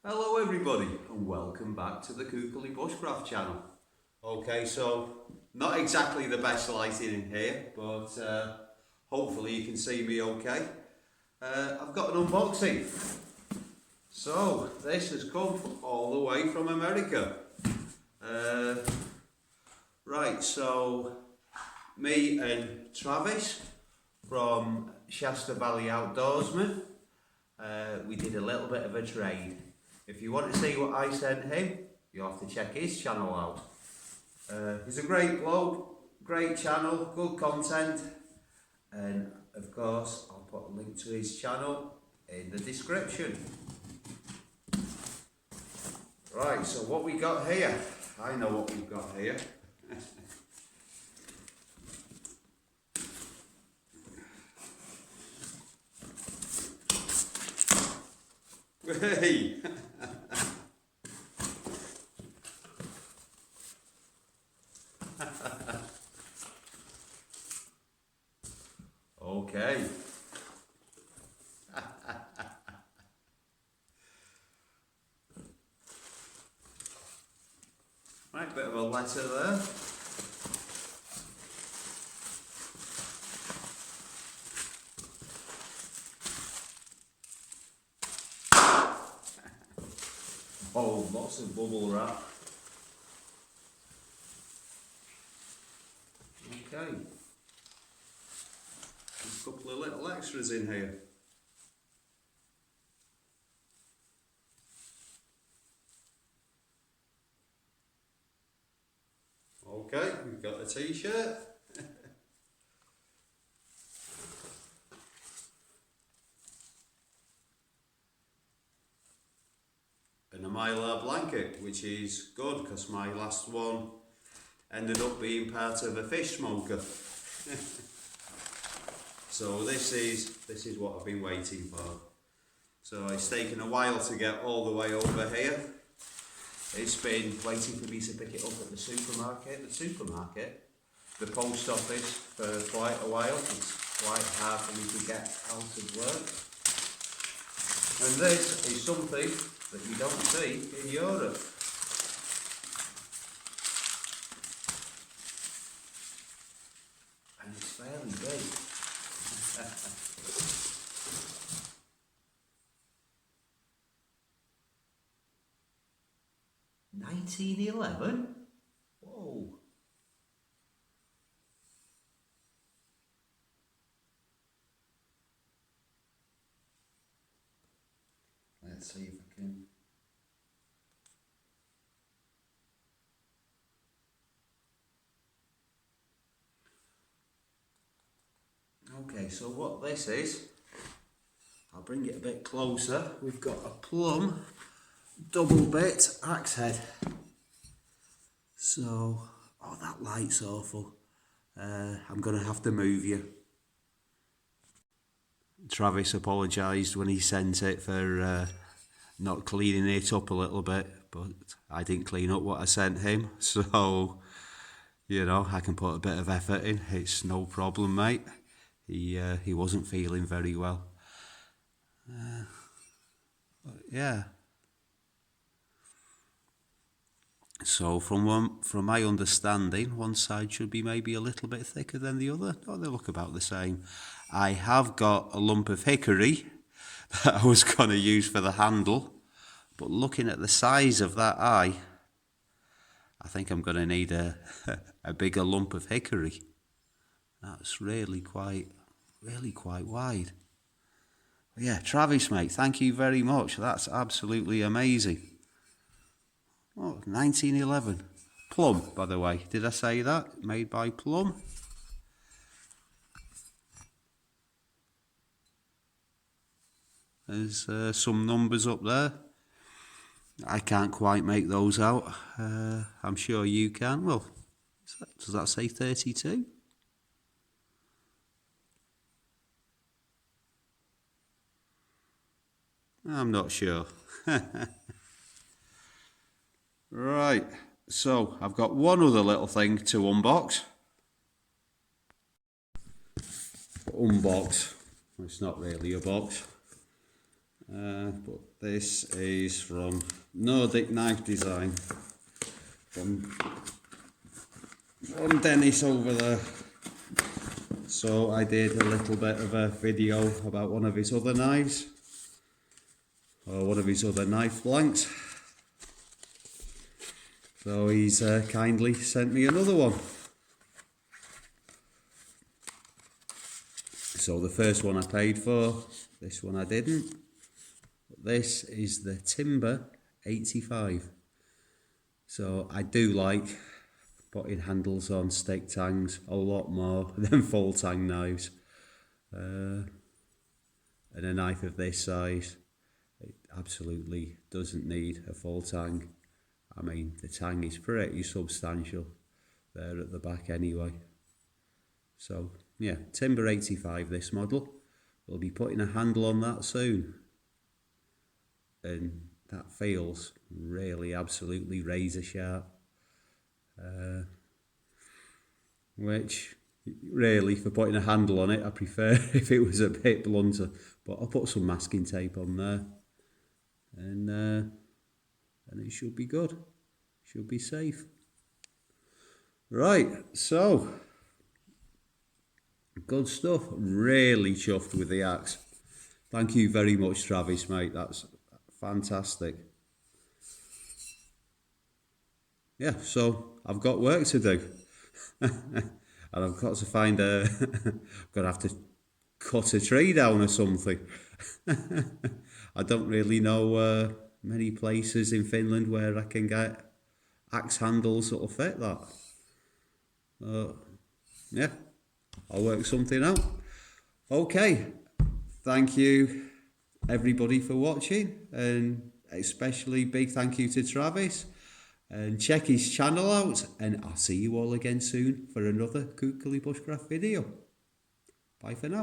Hello everybody and welcome back to the Kukerly Bushcraft channel. Okay, so not exactly the best lighting in here, but hopefully you can see me okay. I've got an unboxing. So this has come all the way from America. Right, so me and Travis from Valley Outdoorsman, we did a little bit of a trade. If you want to see what I sent him, you have to check his channel out. He's a great bloke, great channel, good content, and of course I'll put a link to his channel in the description. Right, so what we got here, I know what we've got here. Hey! Okay. Right, bit of a letter there. Oh, lots of bubble wrap. Okay. There's a couple of little extras in here. Okay, we've got a t-shirt. And a mylar blanket, which is good because my last one ended up being part of a fish smoker. So this is what I've been waiting for. So it's taken a while to get all the way over here. It's been waiting for me to pick it up at the supermarket. The post office for quite a while. It's quite hard for me to get out of work. And this is something that you don't see in Europe. And it's fairly big. 1911? Whoa. Let's see if I can. Okay, so what this is, I'll bring it a bit closer. We've got a plum double bit axe head. So, oh, that light's awful. I'm going to have to move you. Travis apologised when he sent it for not cleaning it up a little bit, but I didn't clean up what I sent him, so you know, I can put a bit of effort in. It's no problem, mate. He wasn't feeling very well. But yeah. So from my understanding, one side should be maybe a little bit thicker than the other. Oh, they look about the same. I have got a lump of hickory that I was going to use for the handle, but looking at the size of that eye, I think I'm going to need a bigger lump of hickory. That's really quite wide. But yeah, Travis, mate, thank you very much. That's absolutely amazing. Oh, 1911. Plum, by the way. Did I say that? Made by Plum. There's some numbers up there. I can't quite make those out. I'm sure you can. Well, does that say 32? I'm not sure. Right, so I've got one other little thing to unbox. It's not really a box. But this is from Nordic Knife Design, from Dennis over there. So I did a little bit of a video about one of his other knives, or one of his other knife blanks. So he's kindly sent me another one. So the first one I paid for, this one I didn't. But this is the Timber 85. So I do like putting handles on stick tangs a lot more than full tang knives. And a knife of this size, it absolutely doesn't need a full tang. I mean, the tang is pretty substantial there at the back anyway. So yeah, Timber 85 this model. We'll be putting a handle on that soon. And that feels really absolutely razor sharp. Which really, for putting a handle on it, I prefer if it was a bit blunter. But I'll put some masking tape on there. And it should be good. Should be safe. Right, so good stuff. Really chuffed with the axe. Thank you very much, Travis, mate. That's fantastic. Yeah, so I've got work to do. And I've got to find a... I'm going to have to cut a tree down or something. I don't really know many places in Finland where I can get axe handles that'll fit that. Yeah, I'll work something out. Okay, thank you everybody for watching, and especially big thank you to Travis. And check his channel out, and I'll see you all again soon for another Kukuli Bushcraft video. Bye for now.